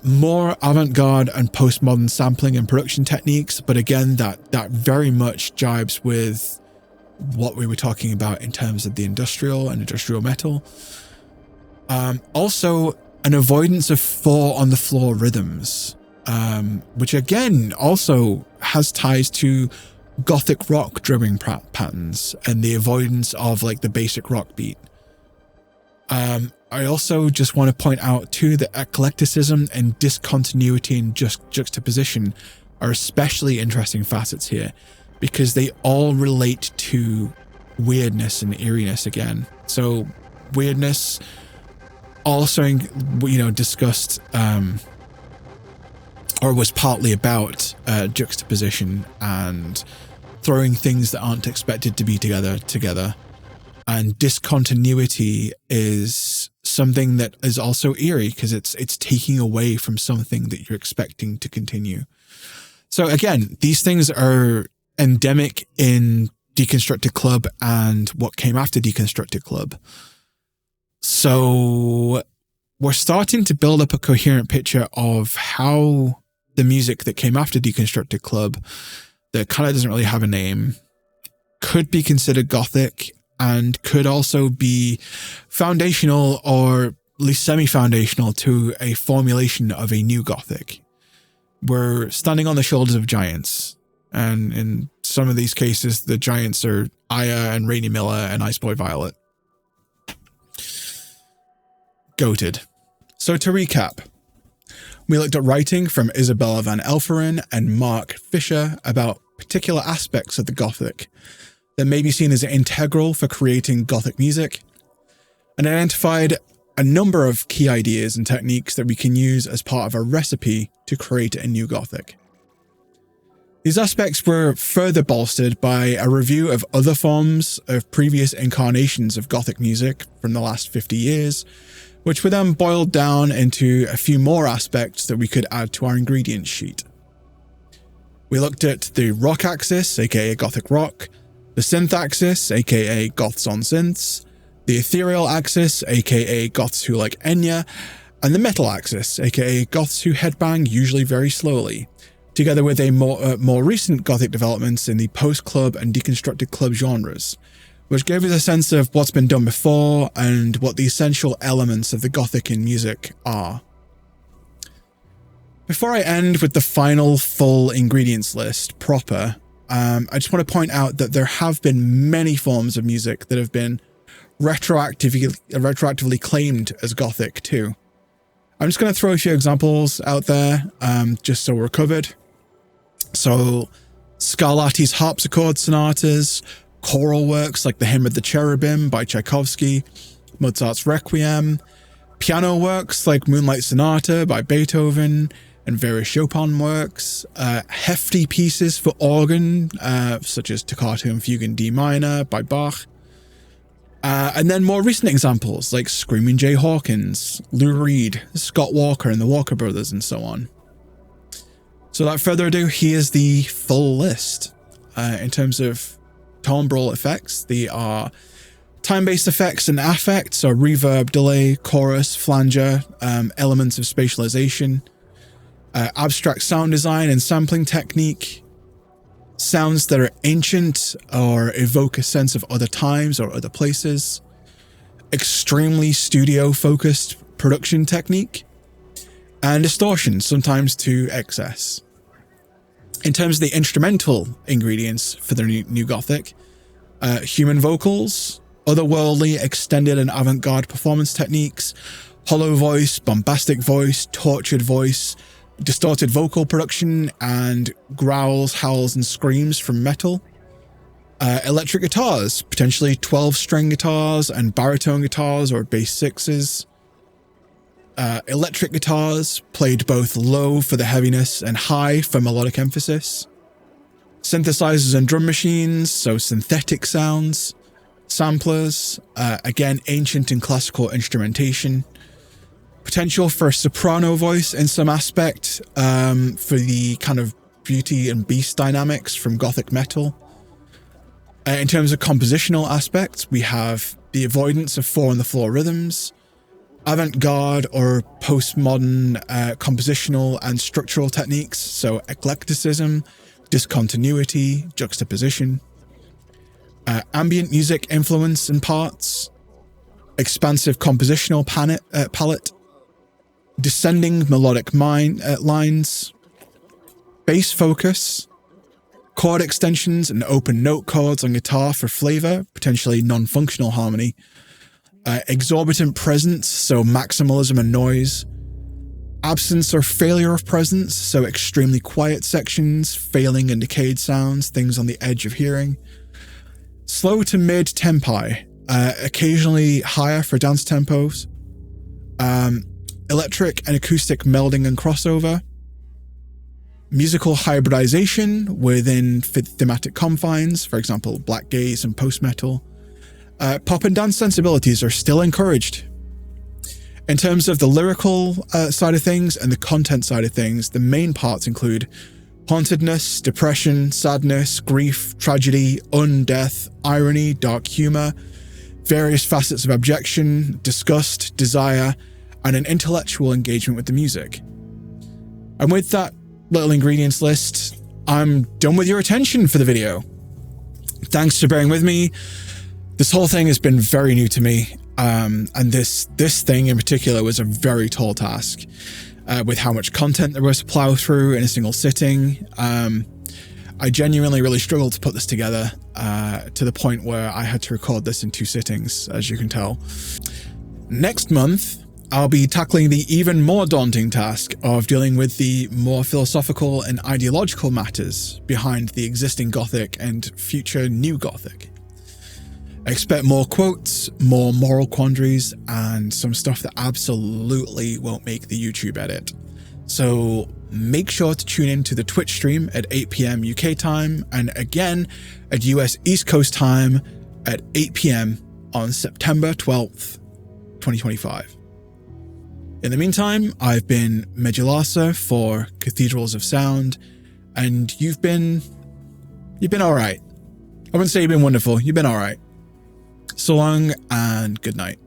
More avant-garde and postmodern sampling and production techniques, but again, that very much jibes with what we were talking about in terms of the industrial and industrial metal. Also, an avoidance of 4-on-the-floor rhythms, which again also has ties to Gothic rock drumming patterns and the avoidance of the basic rock beat. I also just want to point out too that eclecticism and discontinuity and juxtaposition are especially interesting facets here, because they all relate to weirdness and eeriness again. So weirdness also, discussed or was partly about juxtaposition and throwing things that aren't expected to be together. And discontinuity is something that is also eerie because it's taking away from something that you're expecting to continue. So again, these things are endemic in Deconstructed Club and what came after Deconstructed Club. So we're starting to build up a coherent picture of how the music that came after Deconstructed Club, that kind of doesn't really have a name, could be considered Gothic and could also be foundational or at least semi-foundational to a formulation of a new Gothic. We're standing on the shoulders of giants, and in some of these cases, the giants are Enya and Rainy Miller and Iceboy Violet. Goated. So to recap, we looked at writing from Isabella van Elferen and Mark Fisher about particular aspects of the Gothic that may be seen as integral for creating Gothic music, and identified a number of key ideas and techniques that we can use as part of a recipe to create a new Gothic. These aspects were further bolstered by a review of other forms of previous incarnations of Gothic music from the last 50 years, which were then boiled down into a few more aspects that we could add to our ingredients sheet. We looked at the rock axis, aka Gothic rock, the synth axis, aka goths on synths, the ethereal axis, aka goths who like Enya, and the metal axis, aka goths who headbang usually very slowly, together with a more recent Gothic developments in the post-club and deconstructed club genres, which gave us a sense of what's been done before and what the essential elements of the Gothic in music are. Before I end with the final full ingredients list proper, I just want to point out that there have been many forms of music that have been retroactively claimed as Gothic too. I'm just going to throw a few examples out there, just so we're covered. So, Scarlatti's harpsichord sonatas, choral works like the Hymn of the Cherubim by Tchaikovsky, Mozart's Requiem, piano works like Moonlight Sonata by Beethoven, and various Chopin works, hefty pieces for organ, such as Toccata and Fugue in D minor by Bach, and then more recent examples like Screaming Jay Hawkins, Lou Reed, Scott Walker and the Walker Brothers, and so on. So without further ado, here's the full list. In terms of timbral effects, they are time-based effects and affects, so reverb, delay, chorus, flanger, elements of spatialization, abstract sound design and sampling technique, sounds that are ancient or evoke a sense of other times or other places, extremely studio-focused production technique, and distortion, sometimes to excess. In terms of the instrumental ingredients for the new Gothic, human vocals, otherworldly, extended and avant-garde performance techniques, hollow voice, bombastic voice, tortured voice, distorted vocal production, and growls, howls, and screams from metal. Electric guitars, potentially 12-string guitars and baritone guitars or bass sixes. Electric guitars, played both low for the heaviness and high for melodic emphasis. Synthesizers and drum machines, so synthetic sounds. Samplers, again ancient and classical instrumentation. Potential for a soprano voice in some aspect, for the kind of beauty and beast dynamics from Gothic metal. In terms of compositional aspects, we have the avoidance of 4-on-the-floor rhythms, avant-garde or postmodern compositional and structural techniques, so eclecticism, discontinuity, juxtaposition, ambient music influence and parts, expansive compositional palette, descending melodic lines, bass focus, chord extensions and open note chords on guitar for flavor, potentially non-functional harmony, exorbitant presence, so maximalism and noise, absence or failure of presence, so extremely quiet sections, failing and decayed sounds, things on the edge of hearing, slow to mid tempi, occasionally higher for dance tempos, electric and acoustic melding and crossover, musical hybridization within thematic confines, for example, black gaze and post-metal. Pop and dance sensibilities are still encouraged. In terms of the lyrical side of things and the content side of things, the main parts include hauntedness, depression, sadness, grief, tragedy, undeath, irony, dark humor, various facets of objection, disgust, desire, and an intellectual engagement with the music. And with that little ingredients list, I'm done with your attention for the video. Thanks for bearing with me. This whole thing has been very new to me, and this thing in particular was a very tall task, with how much content there was to plow through in a single sitting. I genuinely really struggled to put this together, to the point where I had to record this in 2 sittings, as you can tell. Next month, I'll be tackling the even more daunting task of dealing with the more philosophical and ideological matters behind the existing Gothic and future new Gothic. Expect more quotes, more moral quandaries, and some stuff that absolutely won't make the YouTube edit. So make sure to tune in to the Twitch stream at 8 PM UK time, and again at US East Coast time at 8 PM on September 12th, 2025. In the meantime, I've been Medulasa for Cathedrals of Sound, and you've been alright. I wouldn't say you've been wonderful, you've been alright. So long and good night.